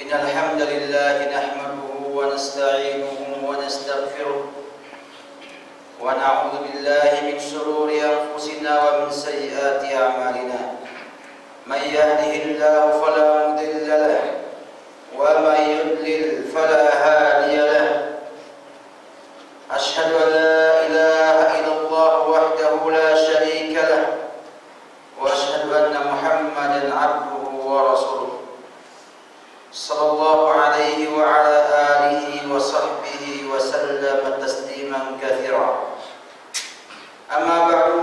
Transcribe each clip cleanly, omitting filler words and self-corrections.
إن الحمد لله نحمده ونستعينه ونستغفره ونعوذ بالله من شرور أنفسنا ومن سيئات أعمالنا من يهده الله فلا مضل له ومن يضلل فلا هادي له أشهد أن لا إله إلا الله وحده لا شريك له وأشهد أن محمدا عبده ورسوله صلى الله عليه وعلى آله وصحبه وسلم تسليما كثيرا أما بعد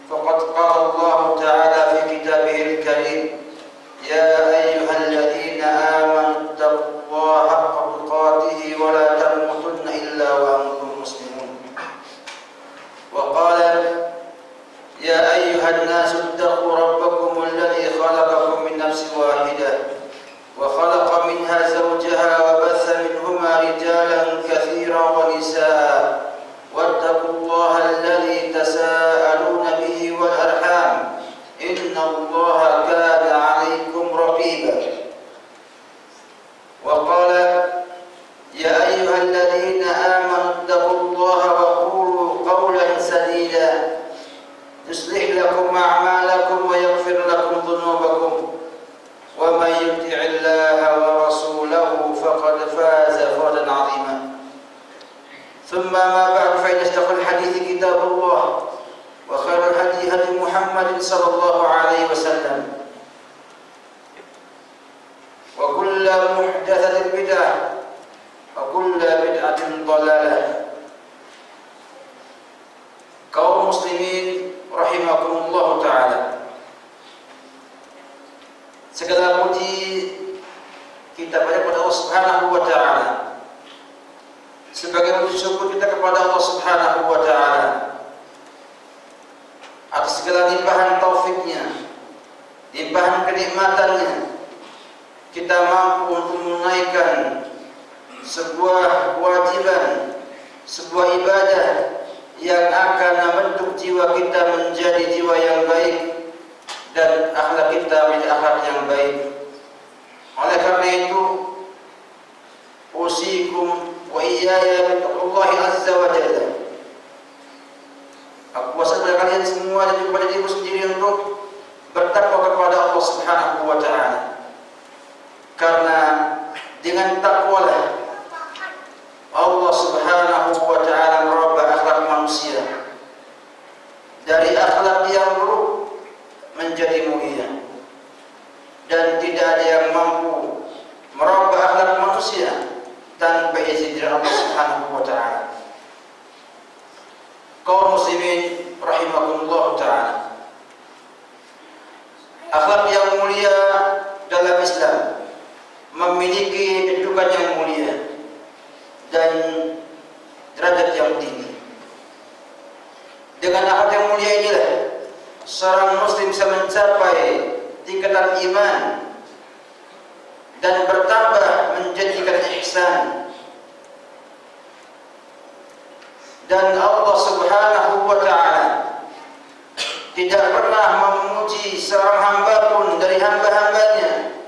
فقد قال الله تعالى في كتابه الكريم يا أيها الذين آمنوا اتقوا الله حق تقاته ولا تموتن إلا وأنتم مسلمون وقال يا أيها الناس اتقوا ربكم الذي خلقكم من نفس واحدة وخلق منها زوجها وبث منهما رجالا كثيرا ونساء واتقوا الله الذي تساءلون به والأرحام إن الله كان عليكم رقيبا وقال يا أيها الذين آمنوا اتقوا الله وقولوا قولا سديدا يصلح لكم أعمالكم ويغفر لكم ذنوبكم ومن يطع الله ورسوله فقد فاز فوزا عظيما ثم ما بعد فإن أصدق الحديث كتاب الله وخير الهدي هدي محمد صلى الله عليه وسلم وكل محدثة بدعة وكل بدعة ضلالة. Kaum muslimin rahimakumullah ta'ala, segala puji kita pada Allah Subhanahu wa ta'ala, sebagai wujud syukur kita kepada Allah Subhanahu wa ta'ala atas segala limpahan taufiknya, limpahan kenikmatannya, kita mampu untuk menunaikan sebuah kewajiban, sebuah ibadah yang akan membentuk jiwa kita menjadi jiwa yang baik dan akhlak kita menjadi akhlak yang baik. Oleh karena itu, usikum wa iyaya bittaqullahi azza wa jalla. Aku wasiat kepada kalian semua dan kepada diriku sendiri untuk bertakwa kepada Allah Subhanahu wa ta'ala. Karena dengan takwalah Allah Subhanahu wa ta'ala merubah akhlak manusia dari akhlak yang buruk menjadi mulia, dan tidak ada yang mampu merubah akhlak manusia tanpa izin dari Allah Subhanahu wa ta'ala. Kaum muslimin rahimakumullah ta'ala, akhlak yang mulia dalam Islam memiliki kedudukan yang mulia dan derajat yang tinggi. Dengan akhlak yang mulia inilah seorang muslim bisa mencapai tingkatan iman dan bertambah menjadi tingkatan ihsan. Dan Allah Subhanahu wa ta'ala tidak pernah memuji seorang hamba pun dari hamba-hambanya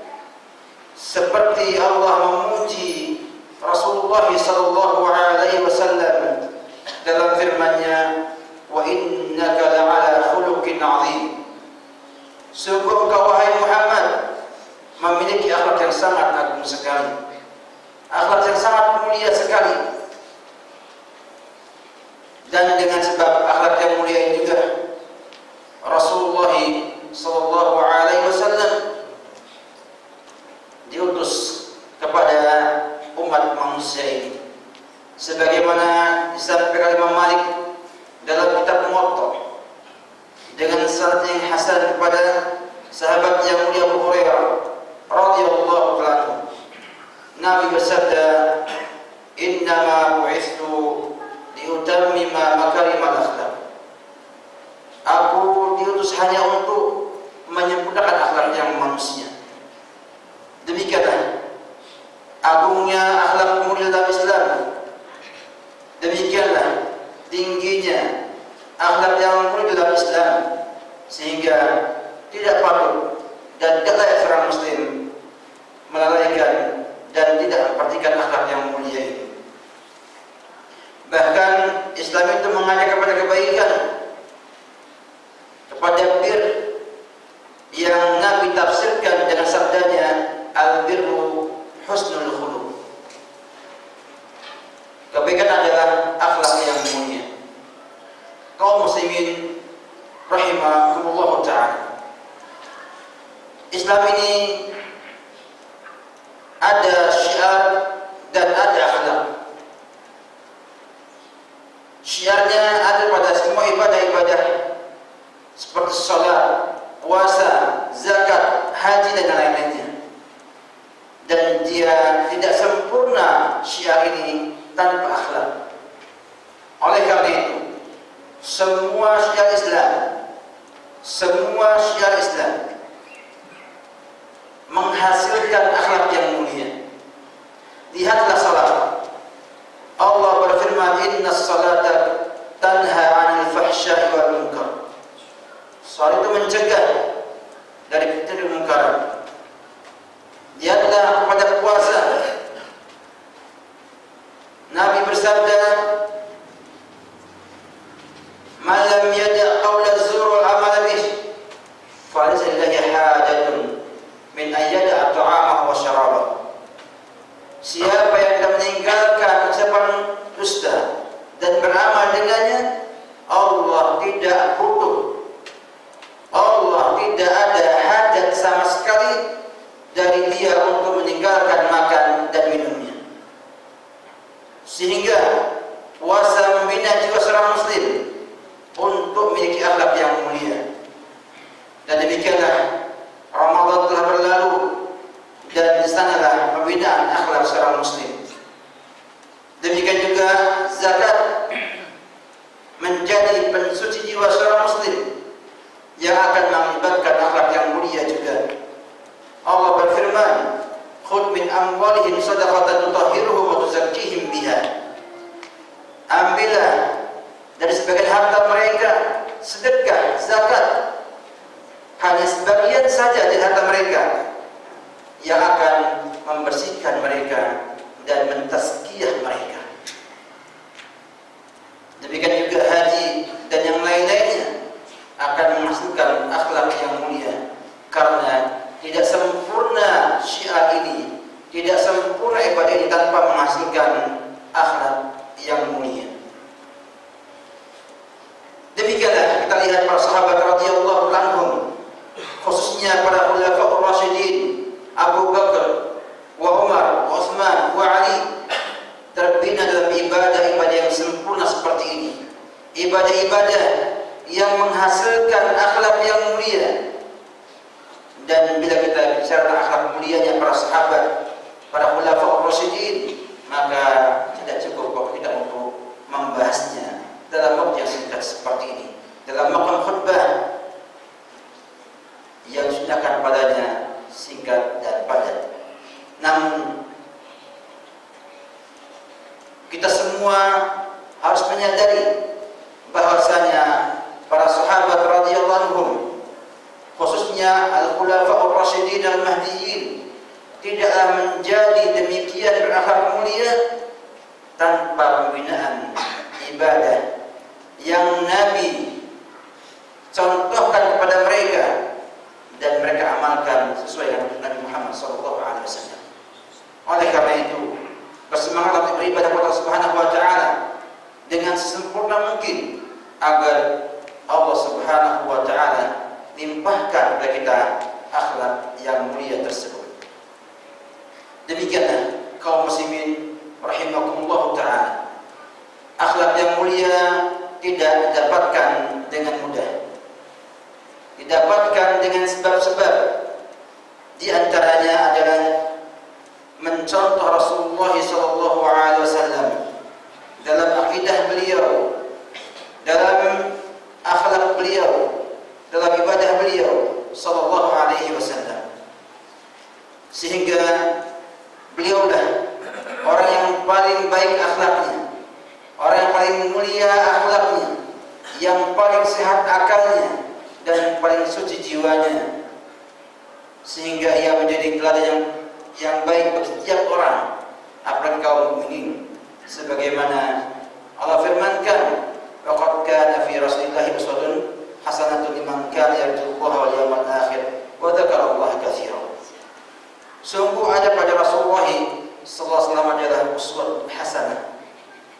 seperti Allah memuji Rasulullah sallallahu alaihi wasallam dalam firman-Nya, wa innaka la'ala khuluqin 'azim. Sungguh engkau wahai Muhammad memiliki akhlak yang sangat agung sekali, akhlak yang sangat mulia sekali. Dan dengan sebab akhlak yang mulia ini juga Rasulullah sallallahu alaihi wasallam diutus kepada umat manusia ini, sebagaimana disampaikan Imam Malik dalam kitab Muwatta dengan sanad yang hasan kepada sahabat yang mulia Abu Hurairah radhiyallahu anhu. Nabi bersabda, "Innama bu'itsu liutammima makarimal akhlaq." Aku diutus hanya untuk menyempurnakan akhlak yang manusia. Demikianlah agungnya akhlak mulia dalam Islam. Demikianlah tingginya akhlak yang mulia dalam Islam, sehingga tidak patut dan tidak layak seorang muslim melalaikan dan tidak memperhatikan akhlak yang mulia ini. Bahkan Islam itu mengajak kepada kebaikan, kepada bir yang Nabi tafsirkan dengan sabdanya, al-birru husnul khuluq. Kebaikan adalah akhlak yang mulia. Kaum muslimin rahimahumullah ta'ala, Islam ini ada syiar dan ada akhlak. Syiarnya ada pada semua ibadah-ibadah seperti salat, puasa, zakat, haji dan lain-lainnya. Dan dia tidak sempurna syiar ini tanpa akhlak. Oleh karena itu, semua syiar Islam menghasilkan akhlak yang mulia. Lihatlah salat. Allah berfirman, innas salata tanha 'anil fahsya'i wal munkar. Salat itu mencegah dari kemungkaran. Lihatlah kepada puasa. Nabi bersabda, "Man lam yada' qawla az-zur wal 'amal bih, falaysa lillahi hajatun min an yada'a ta'amahu wa syarabahu." Siapa yang tidak meninggalkan ucapan dusta dan beramal dengannya, Allah tidak butuh, Allah tidak ada hajat sama sekali dari dia untuk meninggalkan makan dan minumnya. Sehingga puasa membina jiwa seorang muslim untuk memiliki akhlak yang mulia. Dan demikianlah Ramadan telah berlalu, dan di sanalah pembinaan akhlak seorang muslim. Demikian juga zakat menjadi pensuci jiwa seorang muslim yang akan mengakibatkan akhlak yang mulia juga. Allah berfirman, "Khudh min amwalihim shadaqatan tutahhiruhum wa tuzakkihim biha." Ambillah dari sebagian harta mereka sedekah, zakat, hanya sebagian saja dari harta mereka yang akan membersihkan mereka dan mentazkiyah mereka. Demikian juga haji dan yang lain-lainnya akan menghasilkan akhlak yang mulia, karena tidak sempurna syiar ini, tidak sempurna ibadah ini tanpa menghasilkan akhlak yang mulia. Demikianlah kita lihat para sahabat radhiyallahu anhum, khususnya para khulafaur rasyidin Abu Bakar, wa Umar, wa Utsman, wa Ali, terbina dalam ibadah-ibadah yang sempurna seperti ini. Ibadah-ibadah yang menghasilkan akhlak yang mulia. Dan bila kita bicara akhlak mulianya para sahabat, para khulafaur rasyidin, maka tidak cukup kalau kita untuk membahasnya dalam waktu yang singkat seperti ini. Dalam maqam khutbah yang disunahkan padanya singkat dan padat. Namun kita semua harus menyadari bahwasanya para sahabat radhiyallahu anhum, khususnya al-khulafaur rasyidin al-mahdiyyin, tidaklah menjadi demikian berakhlak mulia tanpa pembinaan ibadah yang Nabi contohkan kepada mereka dan mereka amalkan sesuai dengan Nabi Muhammad SAW. Oleh karena itu, bersemangatlah beribadah kepada Allah Subhanahu wa taala dengan sesempurna mungkin agar Allah Subhanahu wa taala limpahkan kepada kita akhlak yang mulia tersebut. Demikianlah kaum muslimin rahimakumullah taala. Akhlak yang mulia tidak didapatkan dengan mudah. Didapatkan dengan sebab-sebab. Di antaranya adalah mencontoh Rasulullah SAW dalam akidah beliau, dalam akhlak beliau, dalam ibadah beliau sallallahu alaihi wasallam. Sehingga beliaulah orang yang paling baik akhlaknya, orang yang paling mulia akhlaknya, yang paling sehat akalnya dan paling suci jiwanya, sehingga ia menjadi teladan yang yang baik bagi setiap orang, apalagi kaum mukminin. Sebagaimana Allah firmankan, "Laqad kana fi Rasulillahi uswatun hasanatun liman kana yarjullaha wal yawmal akhir wa dzakarallaha katsiran." Sungguh ada pada Rasulullah sallallahu alaihi wasallam adalah uswatun hasanah,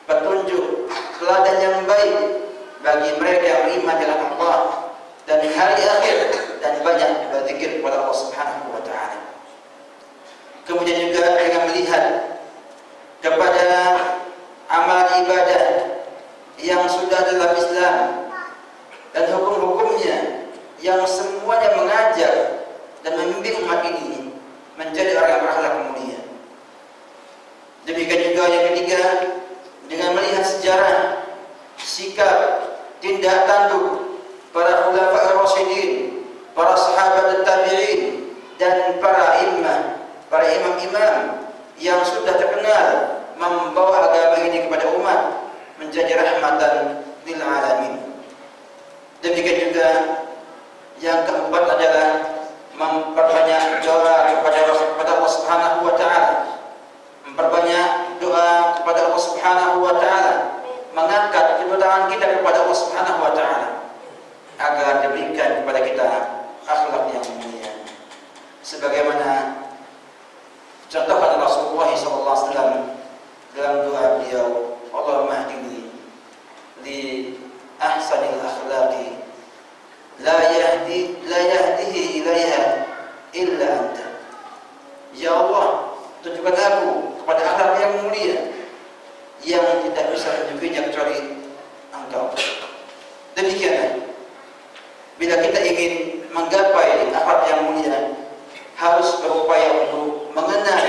petunjuk teladan yang baik bagi mereka yang beriman dengan Allah dan hari akhir dan banyak berzikir kepada Allah Subhanahu wa taala. Kemudian juga dengan melihat kepada amal ibadah yang sudah dalam Islam dan hukum-hukumnya yang semuanya mengajak dan membimbing umat ini menjadi orang yang berakhlak mulia. Demikian juga yang ketiga, dengan melihat sejarah, sikap, tindak tanduk para khulafa ar-rasyidin, para sahabat dan tabi'in, dan para imam-imam yang sudah terkenal membawa agama ini kepada umat menjadi rahmatan lil alamin. Demikian juga yang keempat adalah memperbanyak doa kepada Allah Subhanahu wa taala. Memperbanyak doa kepada Allah Subhanahu wa taala, mengangkat kedua tangan kita kepada Allah Subhanahu wa taala agar diberikan kepada kita akhlak yang mulia. Sebagaimana contohkan Rasulullah sallallahu alaihi wasallam dalam doa beliau, Allahumma hdini li ahsanil akhlaqi la yahdihi ilaiha illa anta. Ya Allah, tunjukkan aku kepada akhlak yang mulia yang tidak bisa menunjukinya kecuali Engkau. Demikianlah, bila kita ingin menggapai akhlak yang mulia, harus berupaya untuk mengenal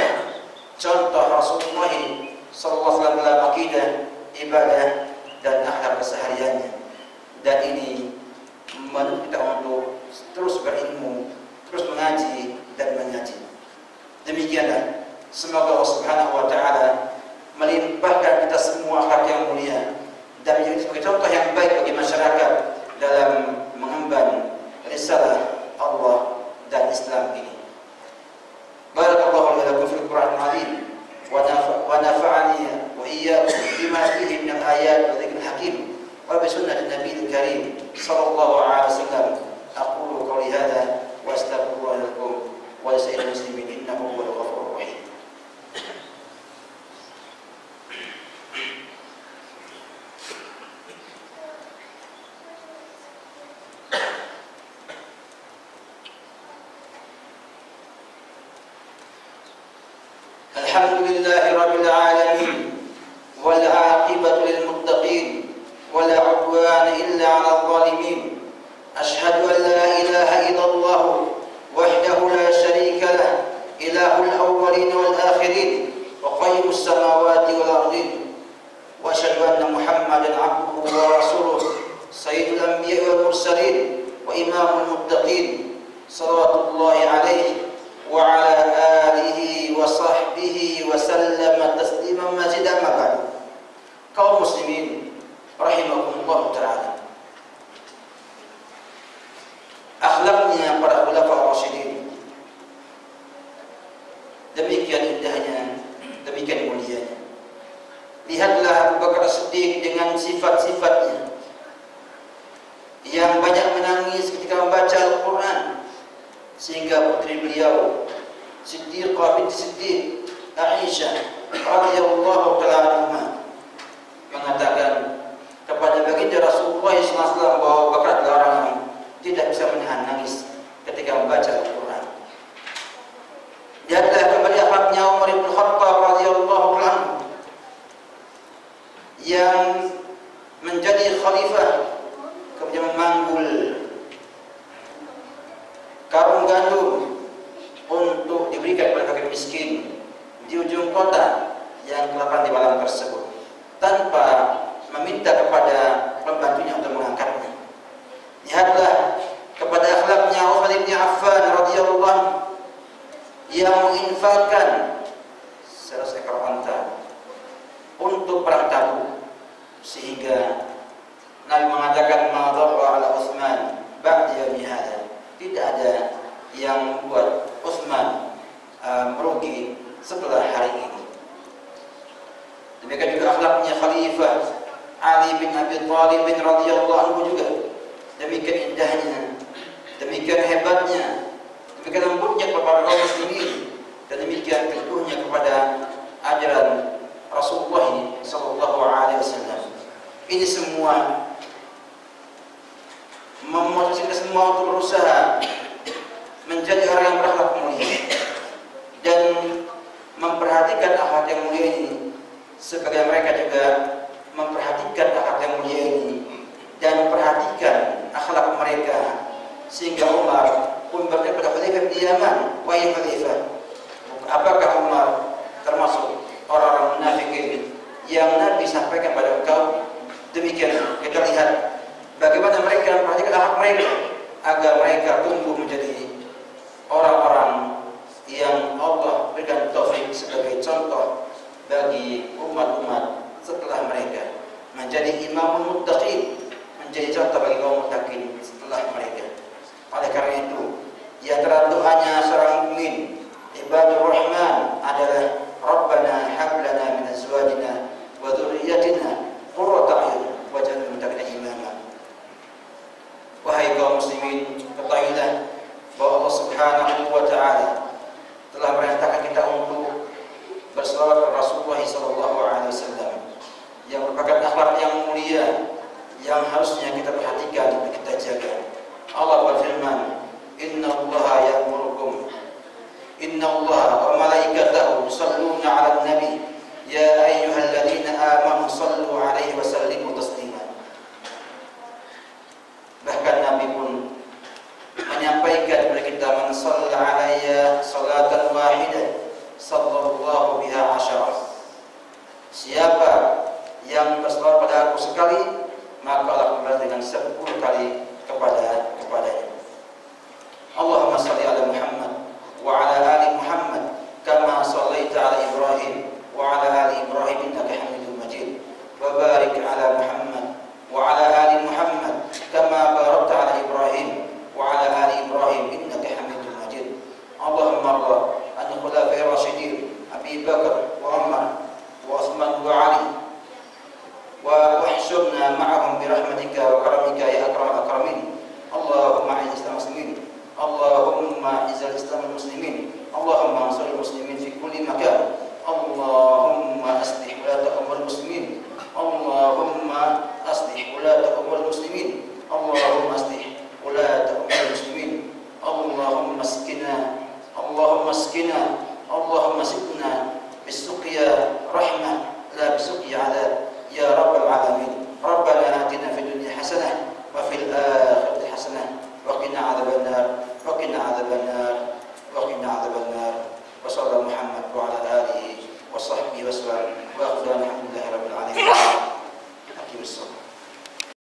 contoh Rasulullah sallallahu alaihi wasallam dalam akidah, ibadah, dan akhlak kesehariannya. Dan ini menuntut kita untuk terus berilmu, terus mengaji dan mengaji. Demikianlah, semoga Allah Subhanahu wa taala melimpahkan kita semua akhlak yang mulia dan menjadi sebagai contoh yang baik bagi masyarakat dalam mengemban risalah Allah dan Islam ini. Barakallahu lakum fil Qur'anil azim wa nafa'ani wa iyyakum bima fihi min al-ayat wa dzikril hakim wa bi sunnatin nabiyil karim sallallahu alaihi wasallam. Aqulu qawli hadha wa astaghfirullaha lakum wa lisa'iril muslimin innahu huwal ghafurur rahim. Alhamdulillahi rabbil alamin wal 'aqibatu lil muttaqin wa la 'udwana illa 'alal zalimin. Asyhadu an la ilaha illallah wahdahu la syarika lah, ilahul awwalin wal akhirin wa qayyimus samawati wal ardin. Wa asyhadu anna Muhammadan 'abduhu wa rasuluh, sayyidul anbiya'i wal mursalin wa imamul muttaqin, salawatullahi alaihi wa ala alihi wa sahbihi wa sallama tasliman mazidan. Maka kaum muslimin rahimakumullah ta'ala, akhlaknya para khulafa ar-rasyidin demikian indahnya, demikian mulianya. Lihatlah Abu Bakar Siddiq dengan sifat-sifatnya yang banyak menangis ketika membaca Al-Quran, sehingga putri beliau Siddiqah binti Siddiq Aisyah radhiyallahu ta'ala anha mengatakan kepada baginda Rasulullah SAW bahwa Abu Bakar adalah orang yang tidak bisa menahan nangis ketika membaca Al-Quran. Lihatlah kembali akhlaknya Umar bin Khattab radhiyallahu anhu yang menjadi khalifah, kemudian memanggul karung gandum untuk diberikan kepada fakir miskin di ujung kota yang kelaparan di malam tersebut, tanpa meminta kepada pembantunya untuk mengangkatnya. Lihatlah kepada akhlaknya Utsman bin Affan radhiyallahu anhu yang menginfakkan 100 ekor unta untuk perang Tabuk, sehingga Nabi mengatakan ma dharra ala Utsman ba'da yawmi hadza, tidak ada yang membuat Utsman merugi demikian indahnya, demikian hebatnya, demikian lembutnya kepada kaum muslimin, dan demikian teguhnya kepada ajaran Rasulullah sallallahu alaihi wasallam. Ini semua memotivasi kita semua untuk berusaha menjadi orang yang berakhlak mulia dan memperhatikan akhlak yang mulia ini, sebagai mereka juga memperhatikan akhlak yang mulia ini dan memperhatikan akhlak mereka, sehingga Umar pun berkata kepada Khalifah di Yaman, "Wahai Khalifah, apakah Umar termasuk orang-orang munafik yang Nabi sampaikan pada engkau?" Demikian kita lihat bagaimana mereka memperhatikan akhlak mereka agar mereka tumbuh menjadi orang-orang yang Allah berikan taufik sebagai contoh bagi umat-umat setelah mereka, menjadi imamul muttaqin, menjadi contoh bagi kaum muttaqin setelah mereka. Oleh karena itu, di antara doanya seorang mukmin ibadur rahman adalah Rabbana hab lana min azwajina wa dhurriyyatina qurrata a'yun waj'alna lil muttaqina imama. Wahai kaum muslimin, ketahuilah bahwa Allah Subhanahu wa taala telah merintahkan kita untuk berselawat kepada Rasulullah sallallahu alaihi wasallam, yang merupakan akhlak yang mulia yang harusnya kita perhatikan dan kita jaga. Allah berfirman, "Innallaha ya'murukum innallaha wa malaikatahu yusholluna 'alan nabi ya ayyuhalladzina amanu shallu 'alaihi wa sallimu taslima." Bahkan Nabi pun menyampaikan kepada kita, "Man shalla 'alayya salatan wahidah sallallahu biha asyara." Siapa yang berselawat pada aku sekali, maka Allah membalas dengan 10 kali kepadanya. Allahumma shalli ala Muhammad wa ala ali Muhammad kama shallaita ala Ibrahim wa ala ali Ibrahim innaka Hamidum Majid. Wa barik ala Muhammad wa ala ali Muhammad kama barakta ala Ibrahim wa ala ali Ibrahim innaka Hamidum Majid. Allahumma arda an khulafai rasyidin Abi Bakar wa Umar wa Utsman wa Ali واحشرنا معهم برحمتك وكرمك يا أكرم الأكرمين. اللهم أعز الإسلام والمسلمين، اللهم أعز الإسلام والمسلمين، اللهم انصر المسلمين في كل مكان، اللهم أصلح ولاة أمور المسلمين، اللهم أصلح ولاة أمور المسلمين، اللهم أصلح ولاة أمور المسلمين، اللهم اسقنا، اللهم اسقنا، اللهم سقنا بالسقيا رحمة لا بسقيا عذاب يا رب العالمين. ربنا آتنا في الدنيا حسنة وفي الآخرة حسنة وقنا عذاب النار وقنا عذاب النار وقنا عذاب النار. وصلى محمد وعلى آله وصحبه وسلم وأخذنا